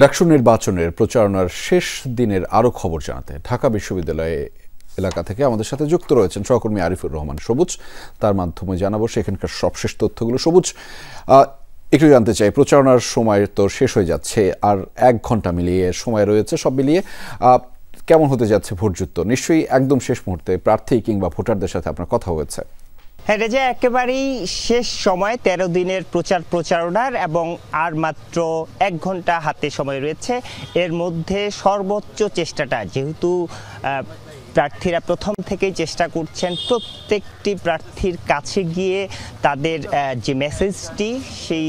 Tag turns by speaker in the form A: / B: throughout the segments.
A: ডাকসু নির্বাচনের প্রচারণার শেষ দিনের আরও খবর জানাতে ঢাকা বিশ্ববিদ্যালয়ে এলাকা থেকে আমাদের সাথে যুক্ত রয়েছেন সহকর্মী আরিফুর রহমান সবুজ। তার মাধ্যমে জানাবো সেখানকার সবশেষ তথ্যগুলো। সবুজ, একটু জানতে চাই, প্রচারণার সময় তো শেষ হয়ে যাচ্ছে, আর 1 ঘন্টা মিলিয়ে সময় রয়েছে। সব মিলিয়ে কেমন হতে যাচ্ছে ভোটযুদ্ধ? নিশ্চয়ই একদম শেষ মুহূর্তে প্রার্থী কিংবা ভোটারদের সাথে আপনার কথা হয়েছে।
B: হ্যাঁ রেজা, একেবারেই শেষ সময় 13 দিনের প্রচারণার, এবং আর মাত্র 1 ঘন্টা হাতে সময় রয়েছে। এর মধ্যে সর্বোচ্চ চেষ্টাটা, যেহেতু প্রার্থীরা প্রথম থেকেই চেষ্টা করছেন প্রত্যেকটি প্রার্থীর কাছে গিয়ে তাদের যে মেসেজটি, সেই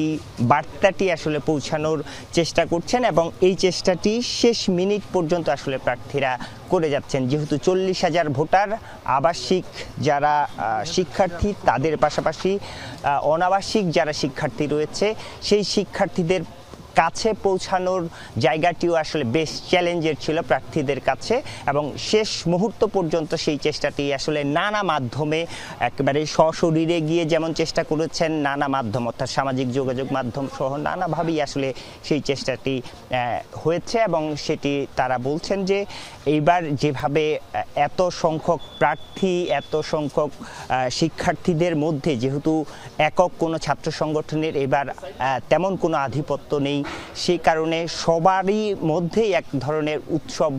B: বার্তাটি আসলে পৌঁছানোর চেষ্টা করছেন, এবং এই চেষ্টাটি শেষ মিনিট পর্যন্ত আসলে প্রার্থীরা করে যাচ্ছেন। যেহেতু 40,000 ভোটার, আবাসিক যারা শিক্ষার্থী তাদের পাশাপাশি অনাবাসিক যারা শিক্ষার্থী রয়েছে, সেই শিক্ষার্থীদের কাছে পৌঁছানোর জায়গাটিও আসলে বেশ চ্যালেঞ্জের ছিল প্রার্থীদের কাছে, এবং শেষ মুহূর্ত পর্যন্ত সেই চেষ্টাটি আসলে নানা মাধ্যমে একেবারে সশরীরে গিয়ে যেমন চেষ্টা করেছেন, নানা মাধ্যম অর্থাৎ সামাজিক যোগাযোগ মাধ্যম সহ নানাভাবেই আসলে সেই চেষ্টাটি হয়েছে। এবং সেটি তারা বলছেন যে এইবার যেভাবে এত সংখ্যক প্রার্থী, এত সংখ্যক শিক্ষার্থীদের মধ্যে, যেহেতু একক কোনো ছাত্র সংগঠনের এবার তেমন কোনো আধিপত্য নেই, সেই কারণে সবারই মধ্যেই এক ধরনের উৎসব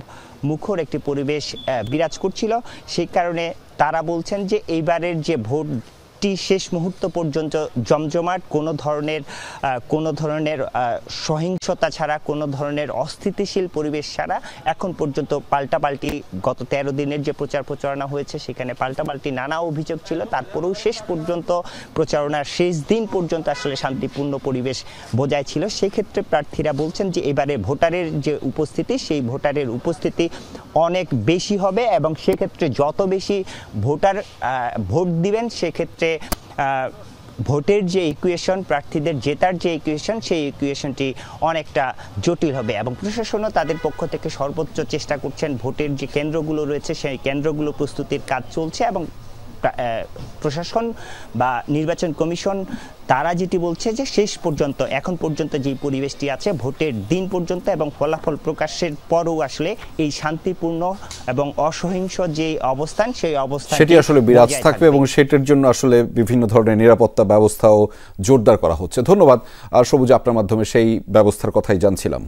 B: মুখর একটি পরিবেশ বিরাজ করছিল। সেই কারণে তারা বলছেন যে এইবারের যে ভোটটি শেষ মুহূর্ত পর্যন্ত জমজমাট, কোনো ধরনের সহিংসতা ছাড়া, কোনো ধরনের অস্থিতিশীল পরিবেশ ছাড়া এখন পর্যন্ত পাল্টাপাল্টি, গত 13 দিনের যে প্রচারণা হয়েছে সেখানে পাল্টাপাল্টি নানা অভিযোগ ছিল, তারপরেও শেষ পর্যন্ত প্রচারণার শেষ দিন পর্যন্ত আসলে শান্তিপূর্ণ পরিবেশ বজায় ছিল। সেক্ষেত্রে প্রার্থীরা বলছেন যে এবারে ভোটারের যে উপস্থিতি, সেই ভোটারের উপস্থিতি অনেক বেশি হবে, এবং সেক্ষেত্রে যত বেশি ভোটার ভোট দিবেন, সেক্ষেত্রে ভোটের যে ইকুয়েশন, প্রার্থীদের জেতার যে ইকুয়েশন, সেই ইকুয়েশনটি অনেকটা জটিল হবে। এবং প্রশাসনও তাদের পক্ষ থেকে সর্বোচ্চ চেষ্টা করছেন। ভোটের যে কেন্দ্রগুলো রয়েছে সেই কেন্দ্রগুলো প্রস্তুতির কাজ চলছে, এবং প্রশাসন বা নির্বাচন কমিশন তারা যেটি বলছে যে শেষ পর্যন্ত, এখন পর্যন্ত যে পরিবেশটি আছে ভোটের দিন পর্যন্ত এবং ফলাফল প্রকাশের পরও আসলে এই শান্তিপূর্ণ এবং অসহিংস যে অবস্থান, সেই অবস্থান
A: সেটি আসলে বিরাজ থাকবে, এবং সেটার জন্য আসলে বিভিন্ন ধরনের নিরাপত্তা ব্যবস্থাও জোরদার করা হচ্ছে। ধন্যবাদ সবুজ, আপনার মাধ্যমে সেই ব্যবস্থার কথাই জানছিলাম।